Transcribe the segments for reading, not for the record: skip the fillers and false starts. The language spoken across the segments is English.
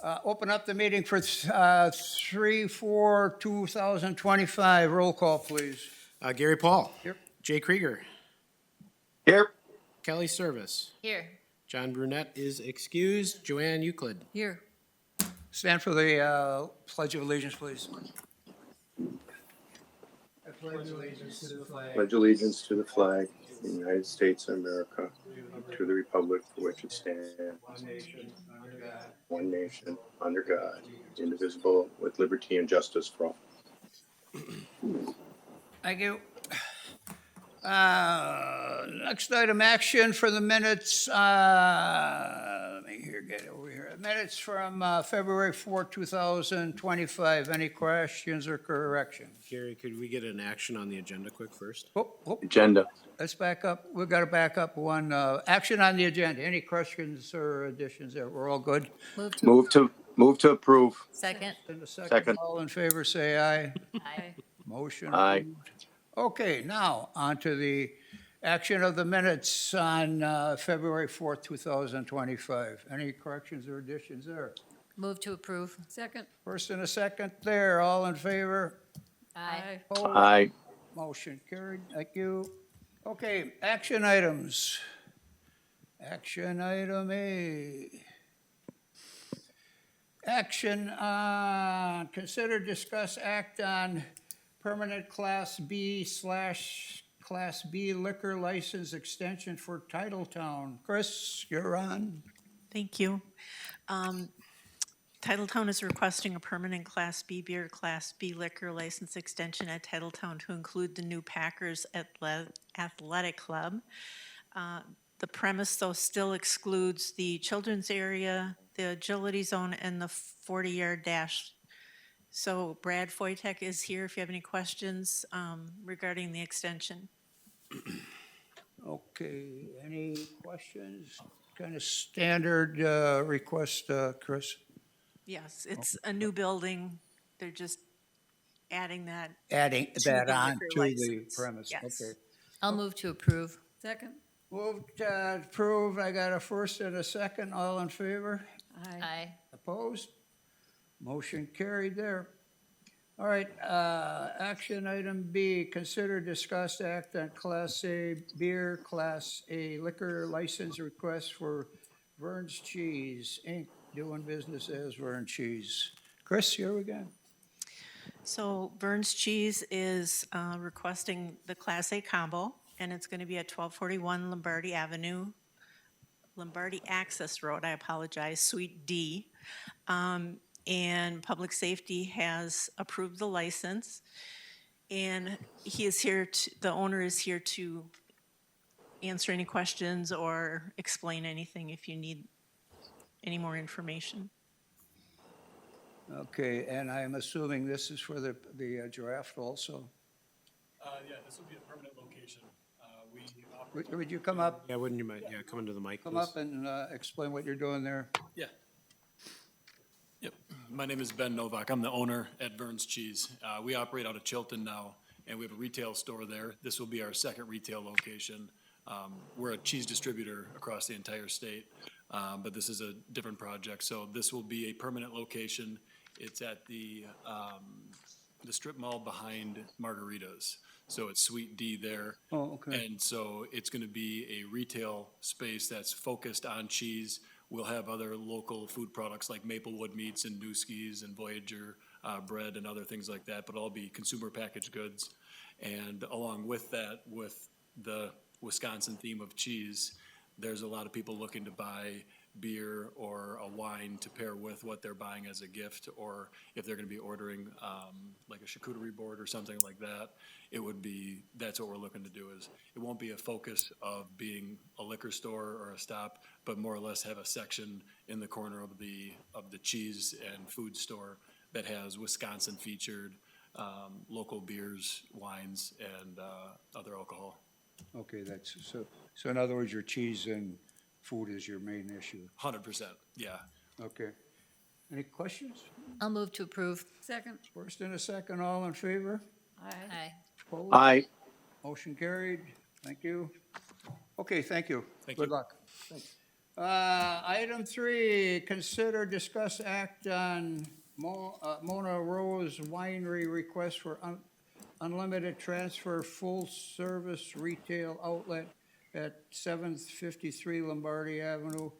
Open up the meeting for 3/4/2025. Roll call, please. Gary Paul. Here. Jay Krieger. Here. Kelly Service. Here. John Brunette is excused. Joanne Euclid. Here. Stand for the Pledge of Allegiance, please. I pledge allegiance to the flag Pledge allegiance to the flag of the United States of America, to the republic for which it stands, one nation, under God. one nation, under God, indivisible, with liberty and justice for all. Thank you. Next item, action for the minutes. Let me get over here. Minutes from February 4th, 2025. Any questions or corrections? Gary, could we get an action on the agenda quick first? Oh, Agenda. let's back up. We've got to back up one. Action on the agenda. Any questions or additions there? We're all good? Move to approve. Second. In a Second. All in favor, say aye. Aye. Motion Aye. approved. Okay, now on to the action of the minutes on February 4th, 2025. Any corrections or additions there? Move to approve. Second. First and a second there, all in favor? Aye. Opposed? Aye. Motion carried, thank you. Okay, action items. Action item A. Action on, consider, discuss, act on permanent Class B/Class B liquor license extension for Titletown. Chris, you're on. Thank you. Titletown is requesting a permanent Class B beer, Class B liquor license extension at Titletown to include the new Packers Athletic Club. The premise, though, still excludes the children's area, the agility zone, and the 40-yard dash. So Brad Foytek is here if you have any questions regarding the extension. Okay, any questions? Kind of standard request, Chris? Yes, it's a new building. They're just adding that. Adding To that the on liquor to the license, premise, yes. okay. I'll move to approve. Second. Moved to approve, I got a first and a second, all in favor? Aye. Opposed? Motion carried there. All right, action item B, consider, discuss, act on Class A beer, Class A liquor license request for Vern's Cheese, Inc., doing business as Vern Cheese. Chris, here again. So Vern's Cheese is requesting the Class A combo, and it's going to be at 1241 Lombardi Avenue, Lombardi Access Road, I apologize, Suite D. And Public Safety has approved the license, and he is here, the owner is here to answer any questions or explain anything if you need any more information. Okay, and I'm assuming this is for the draft also. Yeah, this will be a permanent location. We operate. Would you come up, Yeah, wouldn't you mind, come into the mic, come please? up and explain what you're doing there? Yeah. Yep. My name is Ben Novak. I'm the owner at Vern's Cheese. We operate out of Chilton now, and we have a retail store there. This will be our second retail location. We're a cheese distributor across the entire state, but this is a different project. So this will be a permanent location. It's at the strip mall behind Margaritas. So it's Suite D there. Oh, okay. And so it's going to be a retail space that's focused on cheese. We'll have other local food products like Maplewood Meats and Newski's and Voyager bread and other things like that, but all be consumer packaged goods. And along with that, with the Wisconsin theme of cheese, there's a lot of people looking to buy beer or a wine to pair with what they're buying as a gift, or if they're going to be ordering like a charcuterie board or something like that, it would be, that's what we're looking to do. Is it won't be a focus of being a liquor store or a stop, but more or less have a section in the corner of the cheese and food store that has Wisconsin featured local beers, wines, and other alcohol. Okay, that's, so in other words, your cheese and food is your main issue. 100%, yeah. Okay. Any questions? I'll move to approve. Second. First and a second, all in favor? Aye. Opposed? Aye. Motion carried. Thank you. Okay, thank you. Thank Good you. luck. Thanks. Item 3, consider, discuss, act on Mona Rose Winery request for unlimited transfer full-service retail outlet at 753 Lombardi Avenue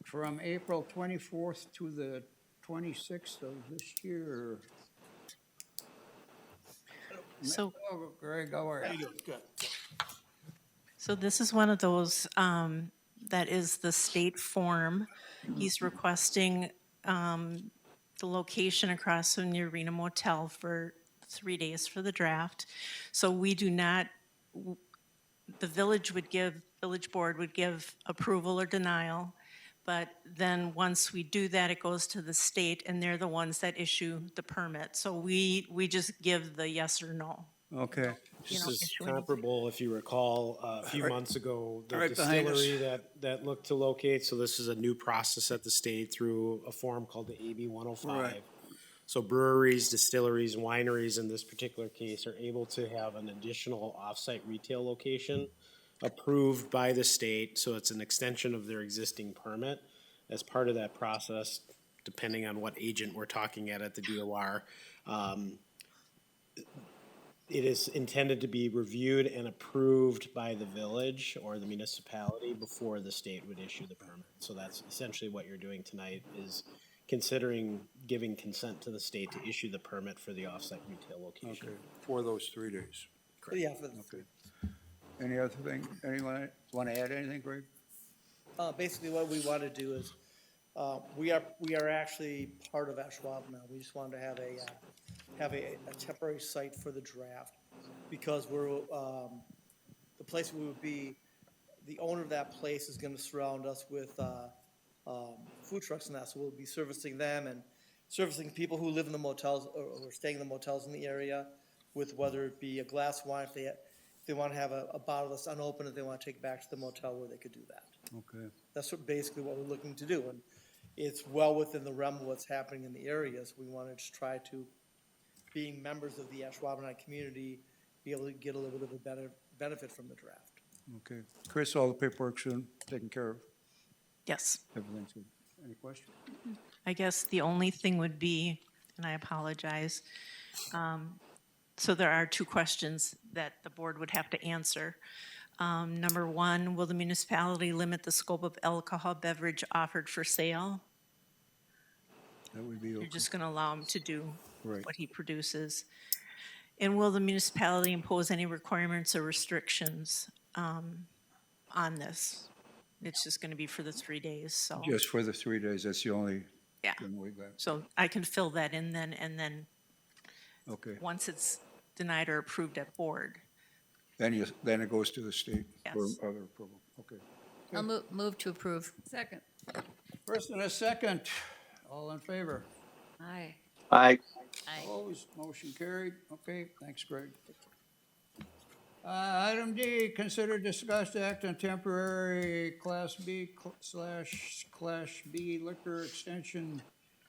from April 24th to the 26th of this year. So, Oh, Greg, how are you? so this is one of those, that is the state form. He's requesting, the location across from the Arena Motel for 3 days for the draft. So we do not, the village board would give approval or denial. But then once we do that, it goes to the state and they're the ones that issue the permit. So we just give the yes or no. Okay. You This know, is issuing. comparable, if you recall, a few months ago, the Right behind us. distillery that looked to locate. So this is a new process at the state through a form called the AB 105. Right. So breweries, distilleries, wineries in this particular case are able to have an additional off-site retail location approved by the state. So it's an extension of their existing permit. As part of that process, depending on what agent we're talking at the DOR, it is intended to be reviewed and approved by the village or the municipality before the state would issue the permit. So that's essentially what you're doing tonight, is considering giving consent to the state to issue the permit for the off-site retail location. Okay, for those 3 days. Yeah, Okay. Any other thing, anyone want to add anything, Greg? basically what we want to do is, we are actually part of Ashwaubenon. We just wanted to have a temporary site for the draft, because we're, the place we would be, the owner of that place is gonna surround us with, food trucks and that, so we'll be servicing them and servicing people who live in the motels or staying in the motels in the area with, whether it be a glass of wine, if they want to have a bottle that's unopened, if they want to take it back to the motel where they could do that. Okay. That's basically what we're looking to do, and it's well within the realm of what's happening in the areas. We wanted to try to, being members of the Ashwaubenon community, be able to get a little bit of a better benefit from the draft. Okay. Chris, all the paperwork's been taken care of? Yes. Everything's good. Any questions? I guess the only thing would be, and I apologize, so there are 2 questions that the board would have to answer. Number 1, will the municipality limit the scope of alcohol beverage offered for sale? That would be okay. You're just going to allow him to do Right. what he produces. And will the municipality impose any requirements or restrictions on this? It's just going to be for the 3 days, so. Just for the 3 days, that's the only Yeah. thing we got. So I can fill that in then, and then Okay. once it's denied or approved at board. Then it goes to the state for Yes. other approval. Okay. I'll move to approve. Second. First and a second, all in favor? Aye. Aye. Aye. Opposed, motion carried. Okay, thanks, Greg. Item D, consider, discuss, act on temporary Class B / Class B liquor extension,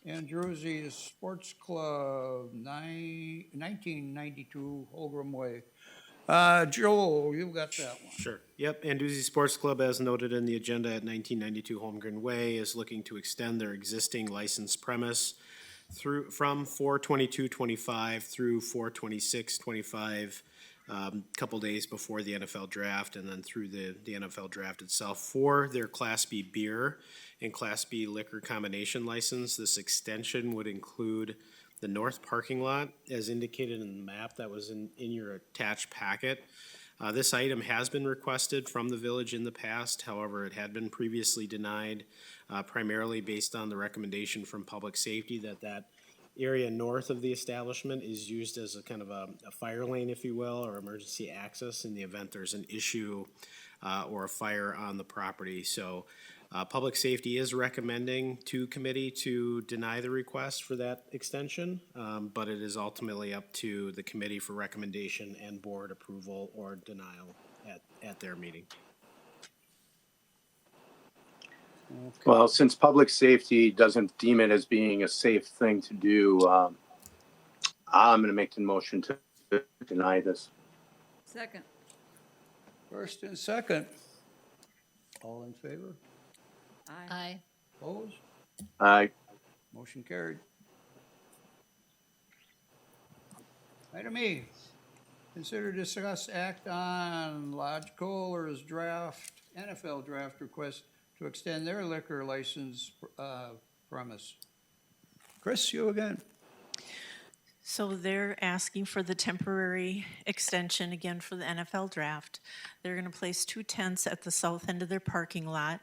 Anduzzi Sports Club, 1992 Holgram Way. Joel, you got that one. Sure. Yep, Anduzzi Sports Club, as noted in the agenda at 1992 Holmgren Way, is looking to extend their existing licensed premise from 4/22/25 through 4/26/25, couple days before the NFL draft, and then through the NFL draft itself for their Class B beer and Class B liquor combination license. This extension would include the north parking lot, as indicated in the map that was in your attached packet. This item has been requested from the village in the past. However, it had been previously denied, primarily based on the recommendation from public safety that area north of the establishment is used as a kind of a fire lane, if you will, or emergency access in the event there's an issue or a fire on the property. So public safety is recommending to committee to deny the request for that extension, but it is ultimately up to the committee for recommendation and board approval or denial at their meeting. Well, since public safety doesn't deem it as being a safe thing to do, I'm going to make the motion to deny this. Second. First and second, all in favor? Aye. Opposed? Aye. Motion carried. Item E, consider discuss act on Lodge Kohler's draft, NFL draft request to extend their liquor license, premise. Chris, you again? So they're asking for the temporary extension again for the NFL draft. They're gonna place 2 tents at the south end of their parking lot,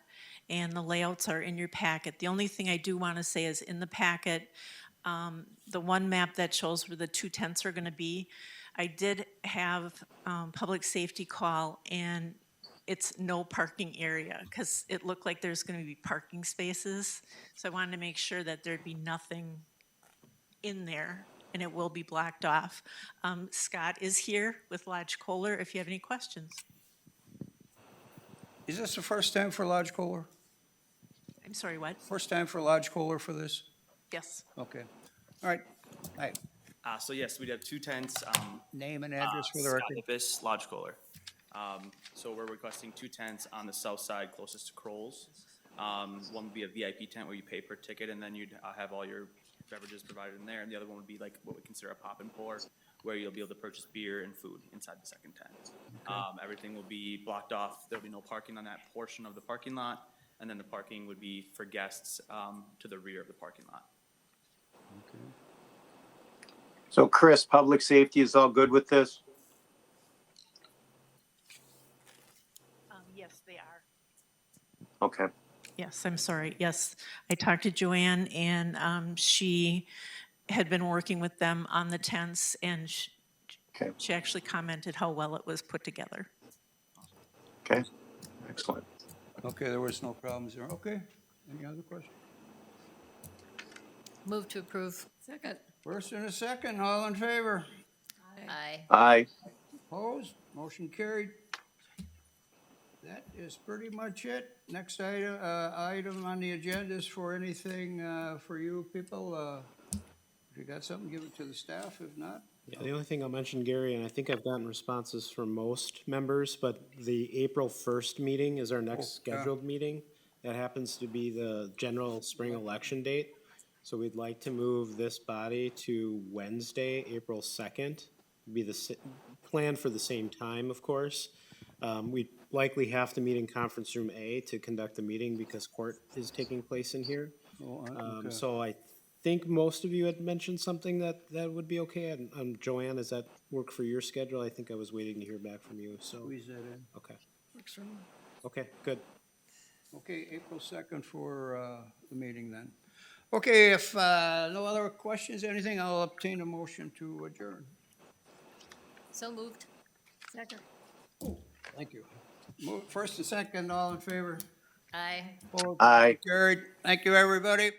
and the layouts are in your packet. The only thing I do wanna say is in the packet, the one map that shows where the 2 tents are gonna be, I did have, public safety call, and it's no parking area, because it looked like there's gonna be parking spaces. So I wanted to make sure that there'd be nothing in there, and it will be blocked off. Scott is here with Lodge Kohler if you have any questions. Is this the first time for Lodge Kohler? I'm sorry, what? First time for Lodge Kohler for this? Yes. Okay. All right. Hi. So yes, we have 2 tents. Name and address for the Scott record. Hippis, Lodge Kohler. So we're requesting 2 tents on the south side closest to Kroll's. One would be a VIP tent where you pay per ticket, and then you'd have all your beverages provided in there. And the other one would be like what we consider a pop and pour, where you'll be able to purchase beer and food inside the second tent. Everything will be blocked off. There'll be no parking on that portion of the parking lot, and then the parking would be for guests to the rear of the parking lot. So Chris, public safety is all good with this? Yes, they are. Okay. Yes, I'm sorry. Yes, I talked to Joanne, and she had been working with them on the tents, and Okay. she actually commented how well it was put together. Okay. Excellent. Okay, there was no problems there. Okay. Any other questions? Move to approve. Second. First and a second, all in favor? Aye. Aye. Opposed? Motion carried. That is pretty much it. Next item on the agenda is for anything for you people. If you got something, give it to the staff. If not, Yeah, the only thing I'll mention, Gary, and I think I've gotten responses from most members, but the April 1st meeting is our next yeah. scheduled meeting. That happens to be the general spring election date. So we'd like to move this body to Wednesday, April 2nd. Be planned for the same time, of course. We'd likely have to meet in conference room A to conduct the meeting because court is taking place in here. okay. So I think most of you had mentioned something that would be okay. And Joanne, does that work for your schedule? I think I was waiting to hear back from you, so, Squeeze that in. okay. Okay, good. Okay, April 2nd for the meeting then. Okay, if no other questions, anything, I'll obtain a motion to adjourn. So moved. Second. Thank you. First and second, all in favor? Aye. Opposed? Aye. Carried. Thank you, everybody.